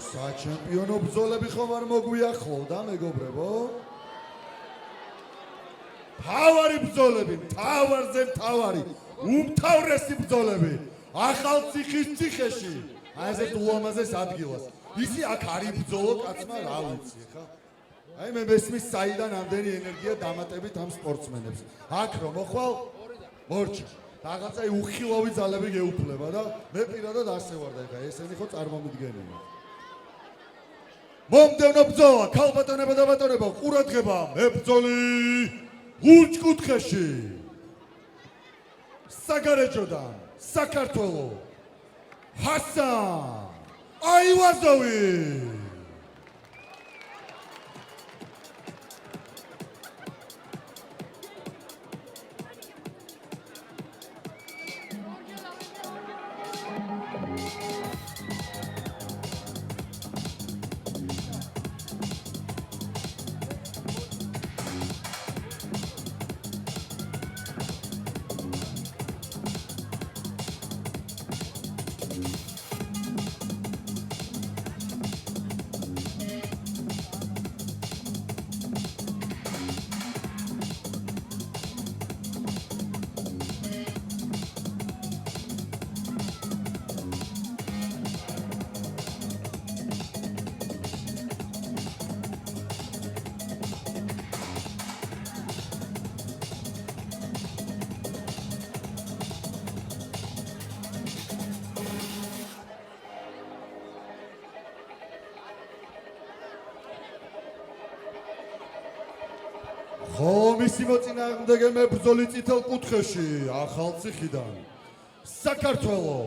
საჩემპიონო ბრძოლები ხომ არ მოგვიახლოვდა, მეგობრებო? მთავარი ბრძოლები, მთავარზე მთავარი, უმთავრესი ბრძოლები. ახალციხის ციხეში, აი ესეთ უამაზეს ადგილას. ისი აქ არის ბრძოლო კაცმა, რა ვიცი, ხა? აი მე მესმის საიდან ამდენი ენერგია დამატებით ამ სპორტსმენებს. აქ რომ მოხვალ, მორჩა. რაღაცა უხილავი ძალები გეუფლება და მე პირადად ასე ვარ და ეხა ესენი ხო წარმომიდგენია. მომდევნო ბრძოლა, ქალბატონებო და ბატონებო, ყურადღება, მებრძოლი ლურჯკუთხეში. საგარეჯოდან, საქართველო, ჰასან აივაზოვი. მისი მოწინააღმდეგე მებრძოლი წითელ კუთხეში, ახალციხიდან, საქართველო.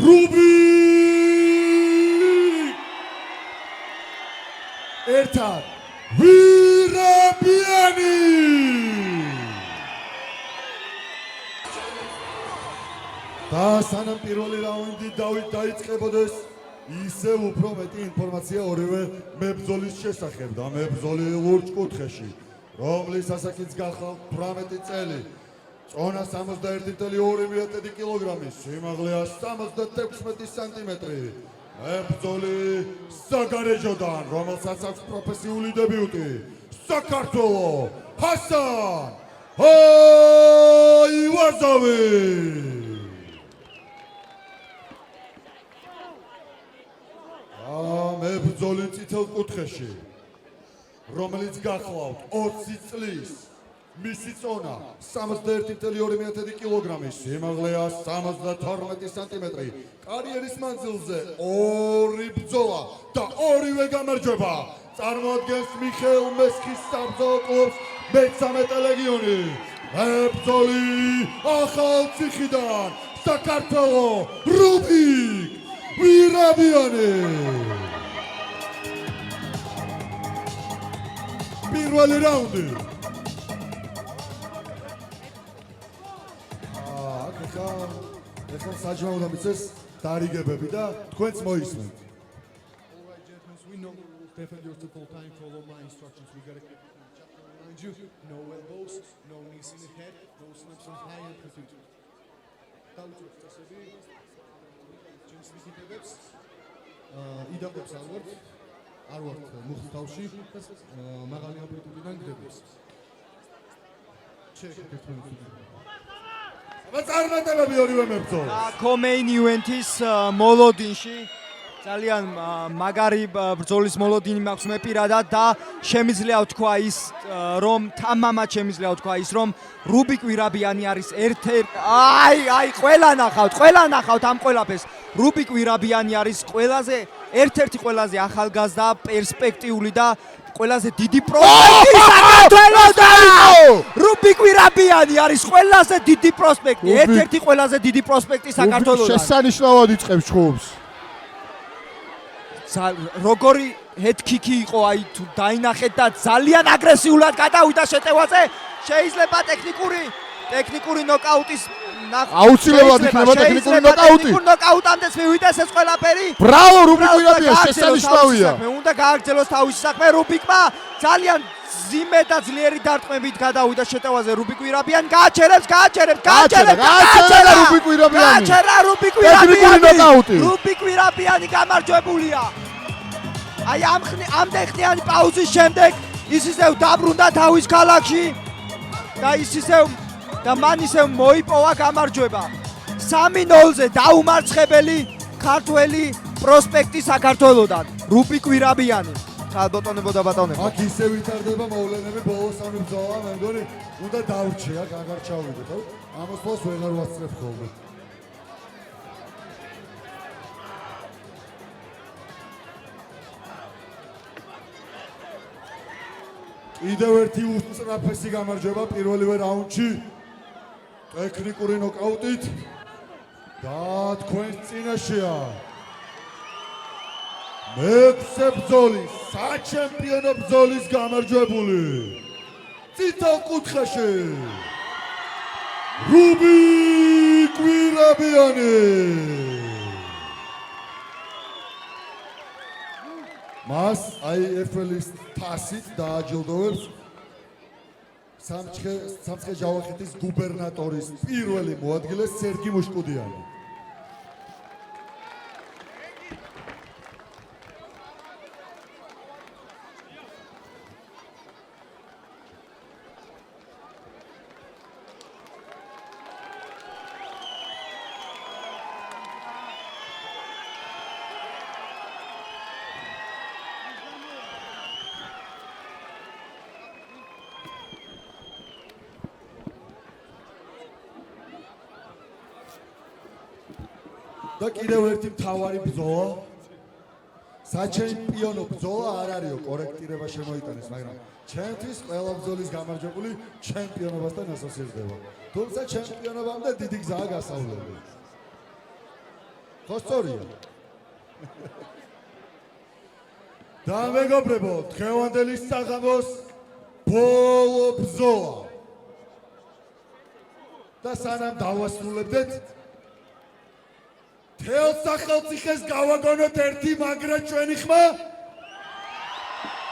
რუბიკ ერთად ვირაბიანი. და სანამ პირველი რაუნდი დაიწყებოდეს, ისევ უფრო მეტი ინფორმაცია ორივე მებრძოლის შესახებ და მებრძოლი ლურჯკუთხეში, რომლის ასაკიც გახლავთ 18 წელი, წონა 61.2 კილოგრამი, სიმაღლე 176 სანტიმეტრი, მებრძოლი საგარეჯოდან, რომელსაც აქვს პროფესიული დებიუტი, საქართველო, ჰასან აივაზოვი. მებრძოლი წითელ კუთხეში, რომელიც გახლავთ 20 წლის, მისი წონა 61.2 კილოგრამი, სიმაღლე 172 სანტიმეტრი, კარიერის მანძილზე 2 ბრძოლა და 2-ვე გამარჯვება, წარმოადგენს მიხეილ მესხის საბრძოლო კლუბს მე-13 ლეგიონი, მებრძოლი ახალციხიდან, საქართველო, რუბიკ ვირაბიანი. პირველი რაუნდი. ეხლა საჯმა უნდა მიცეს დარიგებები და თქვენც მოისმენთ. Defend yourself full time, follow my instructions. We gotta keep chapter behind you. No elbows, no knees in the head, no snaps on high amplitude. იდაბებს არ ვართ მუხლ თავში, მაღალი ამპლიტუდიდან გდებს. წარმატებები ორივე მებრძოლს. Co-main event-ის მოლოდინში ძალიან მაგარი ბრძოლის მოლოდინი მაქვს მე პირადად და შემიძლია ვთქვა ის რომ თამამად შემიძლია ვთქვა ის რომ რუბიკ ვირაბიანი არის ერთ-ერთი აი ყველა ნახავთ ამ ყველაფერს რუბიკ ვირაბიანი არის ერთ-ერთი ყველაზე ახალგაზრდა პერსპექტიული და ყველაზე დიდი პროსპექტი საქართველოსთან. რუბიკ ვირაბიანი არის ყველაზე დიდი პროსპექტი, ერთ-ერთი ყველაზე დიდი პროსპექტი საქართველოსთან. შესანიშნავად იწყებს ჩხუბს. როგორი ჰედკიკი იყო, აი თუ დაინახეთ და ძალიან აგრესიულად გადავიდა შეტევაზე, შეიძლება ტექნიკური ნოკაუტის აუცილებლად იქნება ტექნიკური ნოკაუტი. ნოკაუტამდე მივიდეს ეს ყველაფერი. ბრავო რუბიკ ვირაბიან შესანიშნავია. უნდა გააგრძელოს თავისი საქმე რუბიკმა ძალიან ძიმე და ძლიერი დარტყმებით გადავიდა შეტევაზე რუბიკ ვირაბიანი გააჩერებს რუბიკ ვირაბიანი. გააჩერა რუბიკ ტექნიკური ნოკაუტი. რუბიკ ვირაბიანი გამარჯვებულია. აი ამდე ხნიანი პაუზის შემდეგ ის ისევ დაბრუნდა თავის ქალაქში და ის ისევ და მან ისევ მოიპოვა გამარჯვება. 3-0-ზე დაუმარცხებელი ქართველი პროსპექტი საქართველოდან რუბიკ ვირაბიანი. ხალბატონებო და ბატონებო. აქ ისე ვითარდება მოვლენები ბოლოს სამი ბრძოლა, მე მგონი უნდა დავრჩე აქ აღარ ჩავიდე, ხო? ამოსვლას ვეღარ ვასწრებ ხოლმე. კიდევ ერთი უსწრაფესი გამარჯვება პირველივე რაუნდში. ტექნიკური ნოკაუტით და თქვენს წინაშეა მეექვსე ბრძოლის საჩემპიონო ბრძოლის გამარჯვებული წითელ კუთხეში რუბიკ ვირაბიანი. მას IFL-ის თასით დააჯილდოვებს სამცხე ჯავახეთის გუბერნატორის პირველი მოადგილე სერგი მუშკუდიანი. და კიდევ ერთი მთავარი ბრძოლა საჩემპიონო ბრძოლა არ არისო კორექტირება შემოიტანეს, მაგრამ ჩემთვის ყველა ბრძოლის გამარჯვებული ჩემპიონობასთან ასოცირდება. თუმცა ჩემპიონობამდე დიდი გზაა გასავლელი. ხო სწორია? და მეგობრებო, დღევანდელი საღამოს ბოლო ბრძოლა. და სანამ დავასრულებდეთ თელ სახელმწიფოს გავაგონოთ ერთი მაგრა ჩვენი ხმა